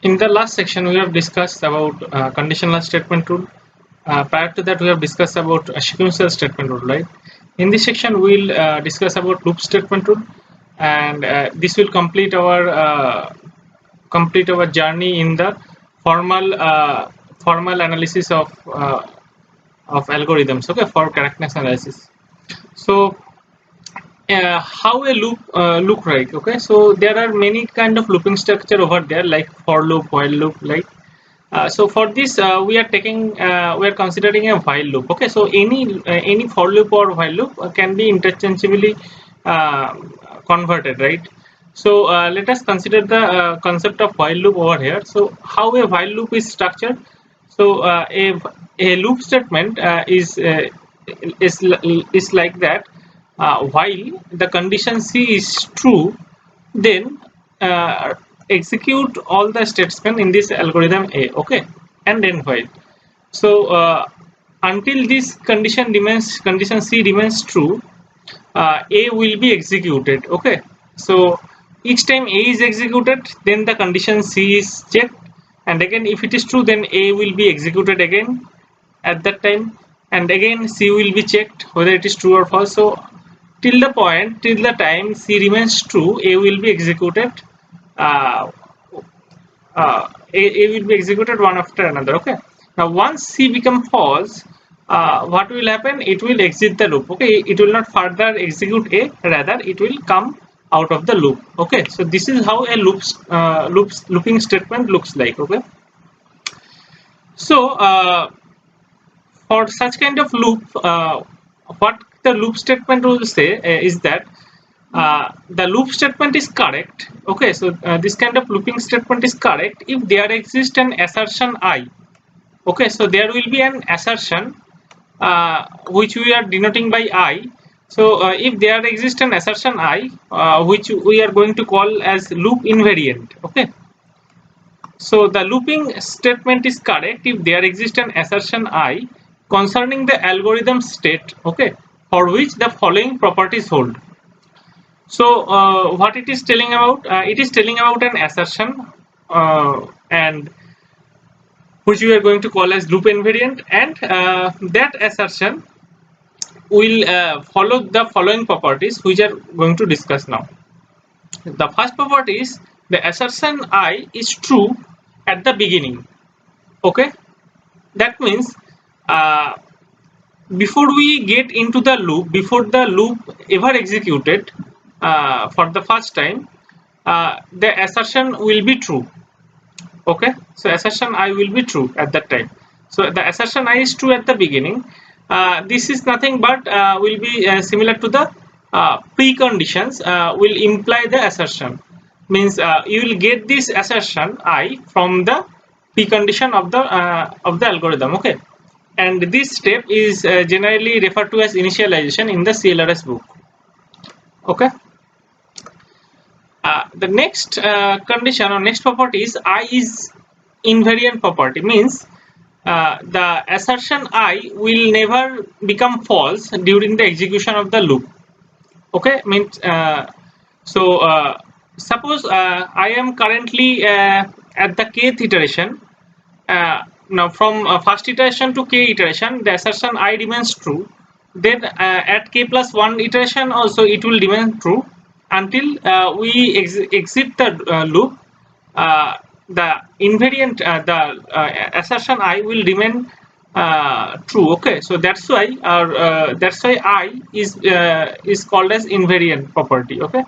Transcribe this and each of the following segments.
In the last section, we have discussed about conditional statement rule. Prior to that, we have discussed about a sequential statement rule, right? In this section, we'll discuss about loop statement rule, and this will complete our journey in the formal analysis of algorithms. Okay, for correctness analysis. So how a loop look like. Okay, so there are many kind of looping structure over there, like for loop, while loop, like so for this we are considering a while loop. Okay, so any for loop or while loop can be interchangeably uh, converted, right? So let us consider the concept of while loop over here. So how a while loop is structured. So a loop statement is like that. While the condition C is true, then execute all the statements in this algorithm A. Okay, and then while. So until this condition C remains true, A will be executed. Okay, so each time A is executed, then the condition C is checked, and again if it is true, then A will be executed again at that time, and again C will be checked whether it is true or false. So till the time C remains true, A will be executed. Uh, A will be executed one after another. Okay. Now once C become false, what will happen? It will exit the loop. Okay. It will not further execute A. Rather, it will come out of the loop. Okay. So this is how a looping statement looks like. Okay. So for such kind of loop, what the loop statement will say is that the loop statement is correct. Okay, so this kind of looping statement is correct if there exists an assertion I. Okay, so there will be an assertion which we are denoting by I. So if there exists an assertion I, which we are going to call as loop invariant. Okay, so the looping statement is correct if there exists an assertion I concerning the algorithm state, okay, for which the following properties hold. So what it is telling about? It is telling about an assertion, and which we are going to call as loop invariant, and that assertion will follow the following properties, which are going to discuss now. The first property is the assertion I is true at the beginning. Okay, that means uh, before we get into the loop, before the loop ever executed for the first time, the assertion will be true. Okay, so assertion I will be true at that time. So the assertion I is true at the beginning. This is nothing but will be similar to the preconditions will imply the assertion. Means you will get this assertion I from the precondition of the algorithm. Okay, and this step is generally referred to as initialization in the CLRS book. Okay. The next condition or next property is I is invariant property. Means the assertion I will never become false during the execution of the loop. Okay, means so suppose I am currently at the kth iteration. Now from first iteration to k iteration, the assertion I remains true. Then at k plus 1 iteration also it will remain true until we exit the loop. The invariant assertion I will remain true. Okay, so that's why I is called as invariant property. Okay,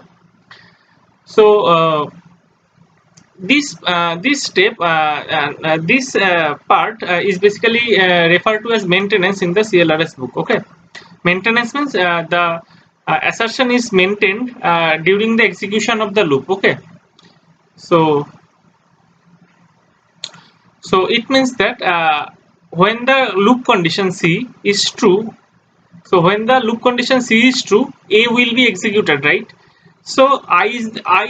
so this step this part is basically referred to as maintenance in the CLRS book. Okay, maintenance means the assertion is maintained during the execution of the loop. Okay, so it means that when the loop condition C is true, so when the loop condition C is true, A will be executed, right? So I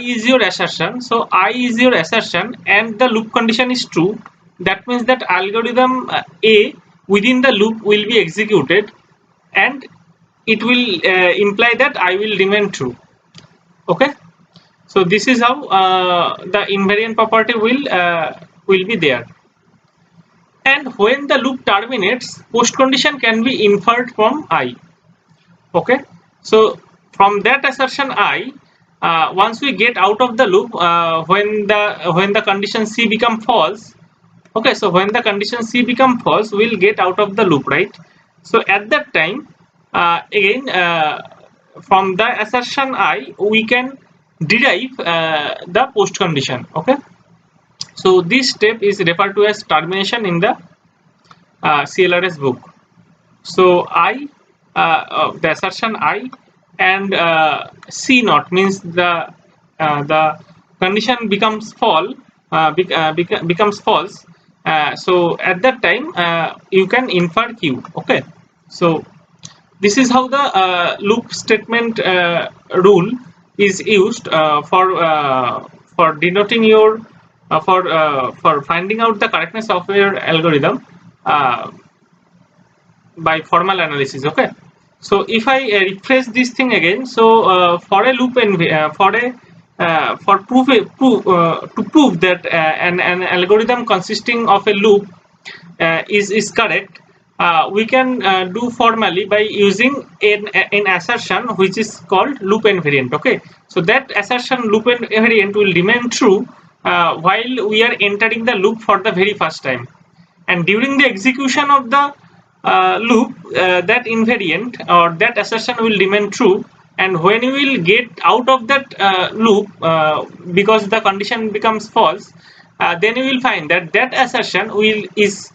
is your assertion. So I is your assertion, and the loop condition is true. That means that algorithm A within the loop will be executed, and it will imply that I will remain true. Okay. So this is how the invariant property will be there. And when the loop terminates, post condition can be inferred from I. Okay, so from that assertion I, once we get out of the loop, when the condition C become false. Okay, so when the condition C become false, we'll get out of the loop, right? So at that time, again, from the assertion I, we can derive the post condition. Okay, so this step is referred to as termination in the CLRS book. So I, the assertion I, and C naught means the condition becomes becomes false. So at that time, you can infer Q. Okay, so this is how the loop statement rule is used for denoting your for finding out the correctness of your algorithm by formal analysis. Okay, so if I refresh this thing again, so for a loop and for to prove that an algorithm consisting of a loop is correct, we can do formally by using an assertion which is called loop invariant. Okay, so that assertion loop invariant will remain true while we are entering the loop for the very first time, and during the execution of the loop, that invariant or that assertion will remain true, and when you will get out of that loop because the condition becomes false, then you will find that that assertion is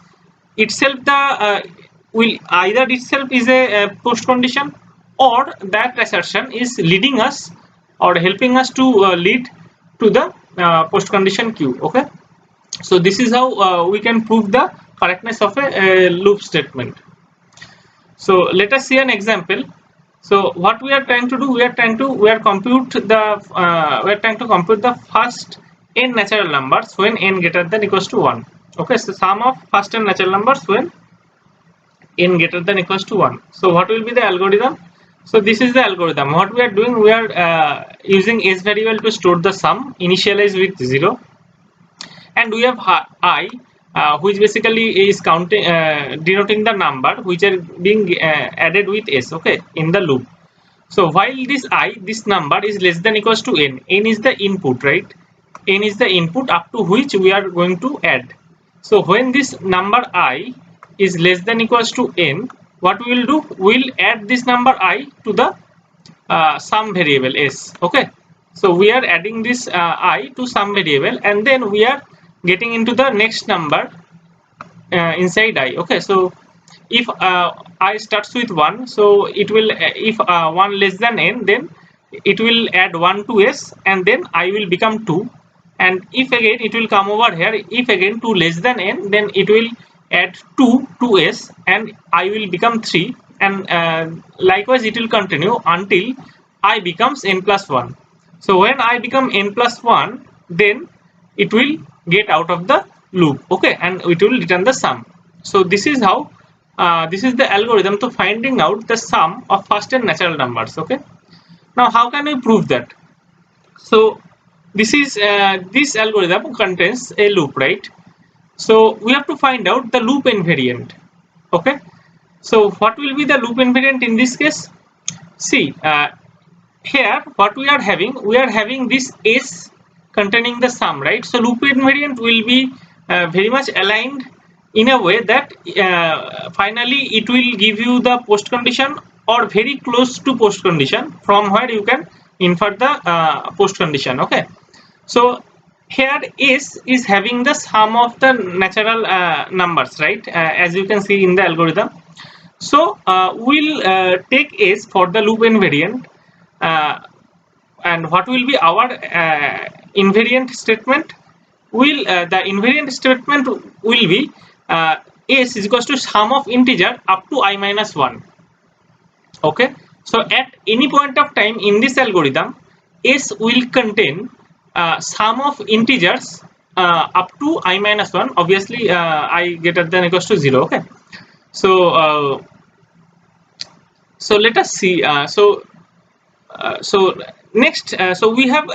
itself the will either itself is a post condition, or that assertion is leading us or helping us to lead to the post condition Q. Okay, so this is how we can prove the correctness of a loop statement. So let us see an example. So what we are trying to do, we are trying to compute the first n natural numbers when n greater than equals to 1. Okay, so sum of first n natural numbers when n greater than equals to 1. So what will be the algorithm? So this is the algorithm. What we are doing, we are using s variable to store the sum, initialize with 0, and we have I, which basically is counting denoting the number which are being added with s, okay, in the loop. So while this number is less than equals to n is the input, right? N is the input up to which we are going to add. So when this number I is less than equals to n, what we will do, we will add this number I to the some variable s. Okay, so we are adding this I to some variable, and then we are getting into the next number inside I. Okay, so if I starts with 1, so it will if 1 less than n, then it will add 1 to s, and then I will become 2, and if again it will come over here, if again 2 less than n, then it will add 2 to s, and I will become 3, and likewise it will continue until I becomes n plus 1. So when I become n plus 1, then it will get out of the loop. Okay, and it will return the sum. So this is how this is the algorithm to finding out the sum of first and natural numbers. Okay, now how can we prove that? So this is this algorithm contains a loop, right? So we have to find out the loop invariant. Okay, so what will be the loop invariant in this case? See, here what we are having this s containing the sum, right? So loop invariant will be very much aligned in a way that finally it will give you the post condition or very close to post condition, from where you can infer the post condition. Okay, so here s is having the sum of the natural numbers, right? As you can see in the algorithm. So we'll take s for the loop invariant, uh, and what will be our invariant statement? Will the invariant statement will be s is equals to sum of integer up to I minus 1. Okay, so at any point of time in this algorithm, s will contain sum of integers up to I minus 1. Obviously I greater than equals to 0. Okay, so so let us see. So Next, so we have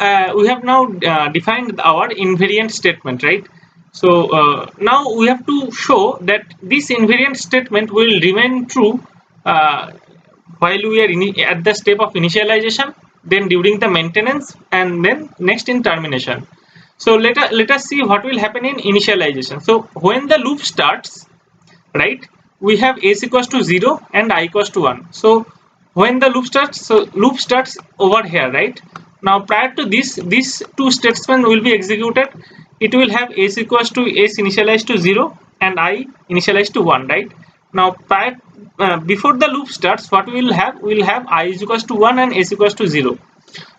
now defined our invariant statement, right? So now we have to show that this invariant statement will remain true while we are at the step of initialization, then during the maintenance, and then next in termination. So let us see what will happen in initialization. So when the loop starts, right, we have s equals to 0 and I equals to 1. So when the loop starts, so loop starts over here, right? Now prior to this, these two statements will be executed. It will have s equals to s initialized to 0 and I initialized to 1, right? Now before the loop starts, what we will have I is equals to 1 and s equals to 0.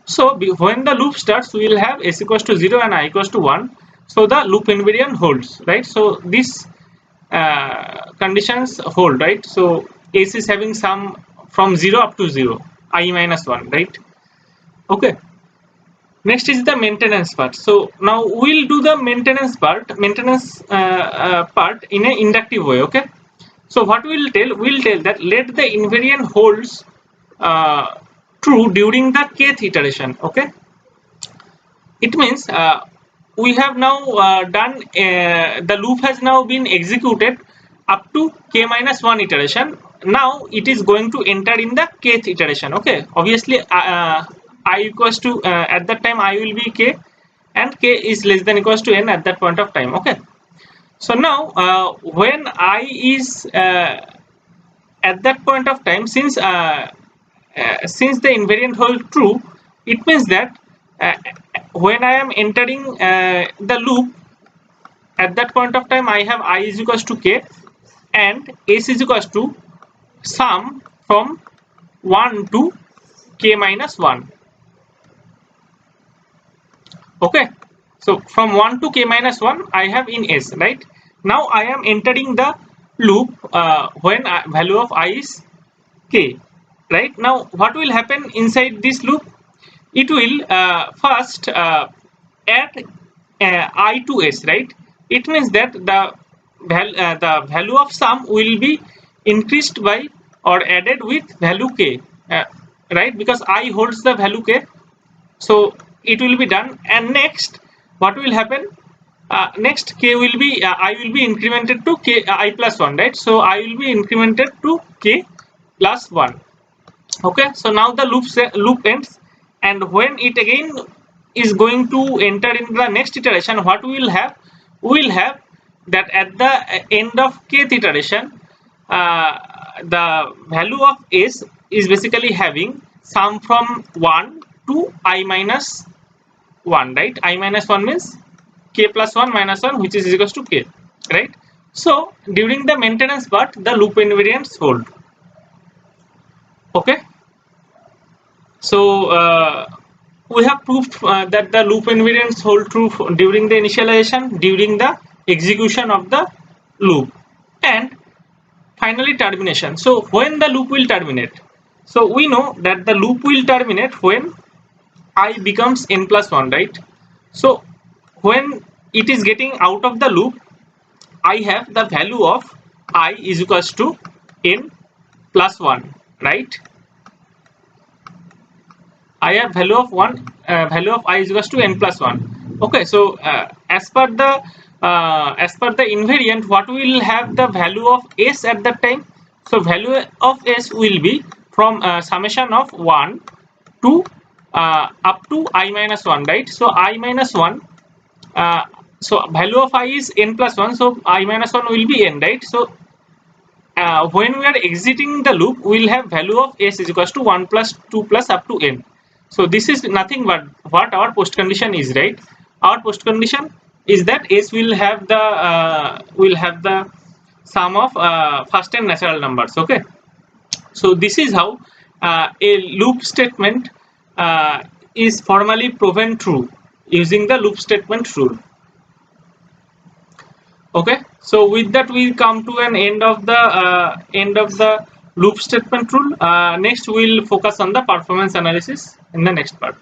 So when the loop starts, we will have s equals to 0 and I equals to 1. So the loop invariant holds, right? So this conditions hold, right? So s is having sum from 0 up to 0, I minus 1, right? Okay. Next is the maintenance part. So now we'll do the maintenance part in an inductive way. Okay. So what we'll tell that let the invariant holds true during the kth iteration. Okay. It means we have now done the loop has now been executed up to k minus 1 iteration. Now it is going to enter in the kth iteration. Okay, obviously I equals to at that time I will be k and k is less than equals to n at that point of time. Okay, so now when I is at that point of time, since the invariant hold true, it means that when I am entering the loop, at that point of time I have I is equals to k and s is equals to sum from 1 to k minus 1. Okay, so from 1 to k minus 1 I have in s, right? Now I am entering the loop when value of I is k, right? Now what will happen inside this loop? It will first add I to s, right? It means that the value of sum will be increased by or added with value k, right? Because I holds the value k, so it will be done. And next, what will happen? Next k will be I will be incremented to k I plus 1, right? So I will be incremented to k plus 1. Okay, so now the loop ends, and when it again is going to enter in the next iteration, what we will have that at the end of kth iteration, the value of s is basically having sum from 1 to I minus 1, right? I minus 1 means k plus 1 minus 1, which is equals to k, right? So during the maintenance part, the loop invariants hold. Okay, so we have proved that the loop invariants hold true during the initialization, during the execution of the loop, and finally termination. So when the loop will terminate? So we know that the loop will terminate when I becomes n plus 1, right? So when it is getting out of the loop, I have the value of I is equals to n plus 1, right? I have value of value of I is equals to n plus 1. Okay, so as per the invariant, what will have the value of s at that time? So value of s will be from summation of 1 to up to I minus 1, right? So I minus 1, so value of I is n plus 1, so I minus 1 will be n, right? So when we are exiting the loop, we will have value of s is equals to 1 plus 2 plus up to n. So this is nothing but what our post condition is, right? Our post condition is that s will have the sum of first and natural numbers. Okay, so this is how a loop statement is formally proven true using the loop statement rule. Okay, so with that we come to an end of the loop statement rule. Next we'll focus on the performance analysis in the next part.